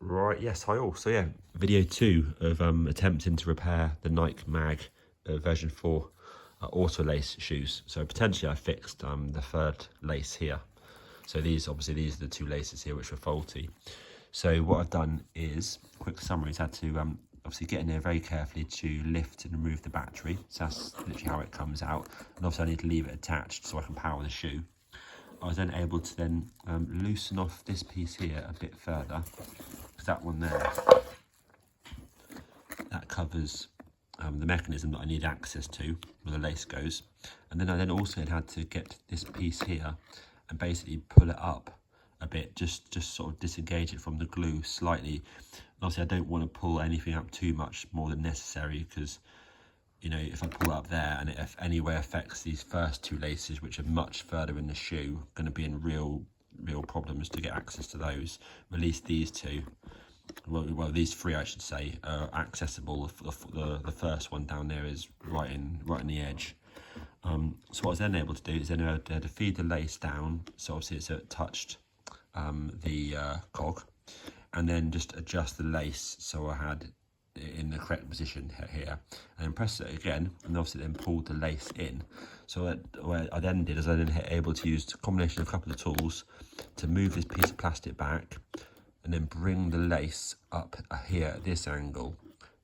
Right, yes, hi all. So yeah, video 2 of attempting to repair the Nike Mag version 4 auto lace shoes. So potentially I fixed the third lace here. So these are the two laces here which were faulty. So what I've done is, quick summary, is I had to obviously get in there very carefully to lift and remove the battery. So that's literally how it comes out. And obviously I need to leave it attached so I can power the shoe. I was then able to then loosen off this piece here a bit further, because that one there, that covers the mechanism that I need access to where the lace goes. And then I also had to get this piece here and basically pull it up a bit, just sort of disengage it from the glue slightly. And obviously I don't want to pull anything up too much more than necessary, because you know, if I pull it up there and it any way affects these first two laces, which are much further in the shoe, going to be in real problems to get access to those. At least these two, well these three I should say, are accessible. The first one down there is right in the edge. So what I was then able to do is then I had to feed the lace down, so obviously it's touched the cog, and then just adjust the lace so I had in the correct position here, and then press it again, and obviously then pulled the lace in. So what I then did is I then able to use a combination of a couple of tools to move this piece of plastic back, and then bring the lace up here at this angle.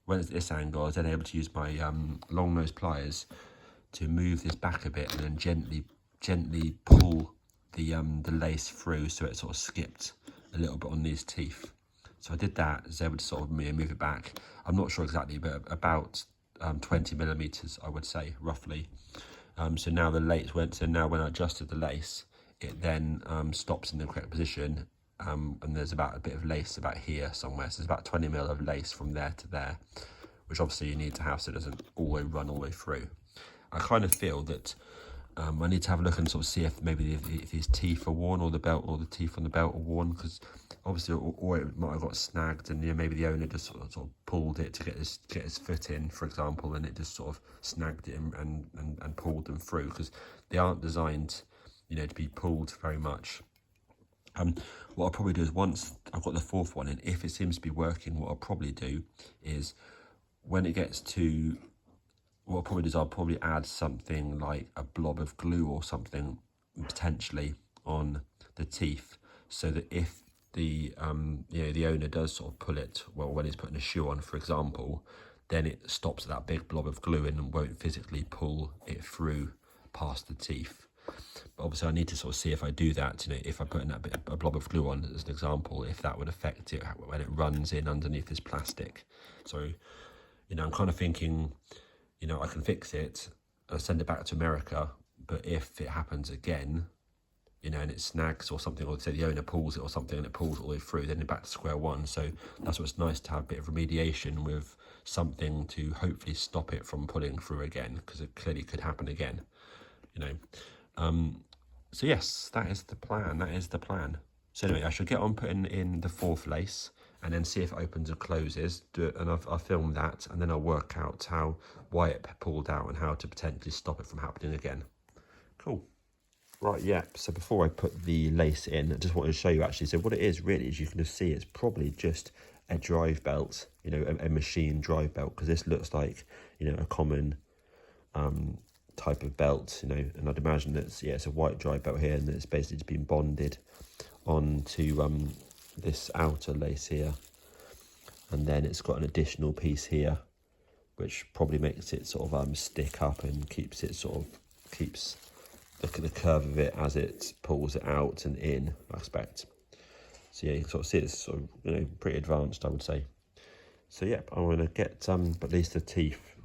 When it's at this angle, I was then able to use my long nose pliers to move this back a bit, and then gently pull the lace through, so it sort of skipped a little bit on these teeth. So I did that, I was able to sort of move it back. I'm not sure exactly, but about 20 millimeters, I would say, roughly. So now the lace went, so now when I adjusted the lace, it then stops in the correct position. And there's about a bit of lace about here somewhere. So there's about 20 mil of lace from there to there, which obviously you need to have so it doesn't always run all the way through. I kind of feel that I need to have a look and sort of see if maybe if his teeth are worn, or the belt, or the teeth on the belt are worn, because obviously, or it might have got snagged, and maybe the owner just sort of pulled it to get his foot in, for example, and it just sort of snagged it and pulled them through, because they aren't designed, to be pulled very much. What I'll probably do is, once I've got the fourth one in, if it seems to be working, what I'll probably do is, when it gets to, what I'll probably do is I'll probably add something like a blob of glue or something potentially on the teeth, so that if the the owner does sort of pull it, well, when he's putting a shoe on, for example, then it stops that big blob of glue in and won't physically pull it through past the teeth. But obviously I need to sort of see if I do that, if I put in a blob of glue on as an example, if that would affect it when it runs in underneath this plastic. So I'm kind of thinking, I can fix it and send it back to America, but if it happens again, and it snags or something, or say the owner pulls it or something and it pulls all the way through, then you're back to square one. So that's what's nice, to have a bit of remediation with something to hopefully stop it from pulling through again, because it clearly could happen again, So yes, that is the plan. So anyway, I should get on putting in the fourth lace, and then see if it opens and closes, do it, and I'll film that, and then I'll work out why it pulled out and how to potentially stop it from happening again. Cool. Right, yeah, so before I put the lace in, I just wanted to show you actually, so what it is really is, you can just see it's probably just a drive belt, a machine drive belt, because this looks like, a common type of belt, and I'd imagine it's a white drive belt here, and it's basically just been bonded onto this outer lace here, and then it's got an additional piece here which probably makes it sort of stick up and keeps look at the curve of it as it pulls it out and in, I expect. So yeah, you can sort of see it's sort of pretty advanced, I would say. So yeah, I'm going to get at least the teeth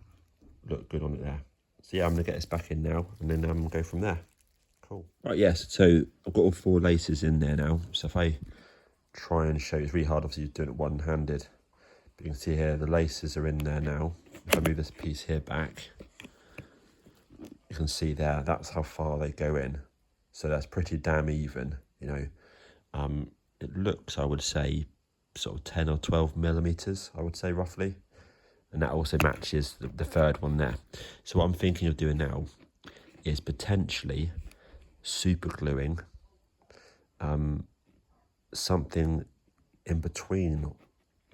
look good on it there. So yeah, I'm going to get this back in now, and then go from there. Cool. Right, yes, so I've got all four laces in there now. So if I try and show you, it's really hard obviously doing it one-handed, but you can see here the laces are in there now. If I move this piece here back, you can see there, that's how far they go in. So that's pretty damn even, It looks, I would say, sort of 10 or 12 millimeters, I would say, roughly. And that also matches the third one there. So what I'm thinking of doing now is potentially super gluing something in between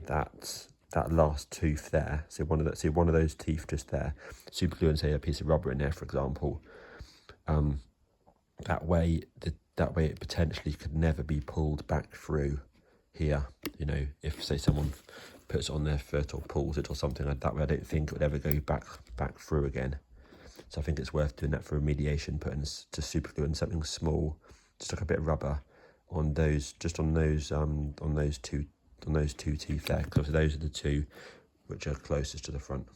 that last tooth there. So one of those teeth just there. Super glue and say a piece of rubber in there, for example. That way it potentially could never be pulled back through here. You know, if say someone puts it on their foot or pulls it or something like that, I don't think it would ever go back through again. So I think it's worth doing that for remediation, putting just super glue and something small, just like a bit of rubber on those, just on those two teeth there, because those are the two which are closest to the front.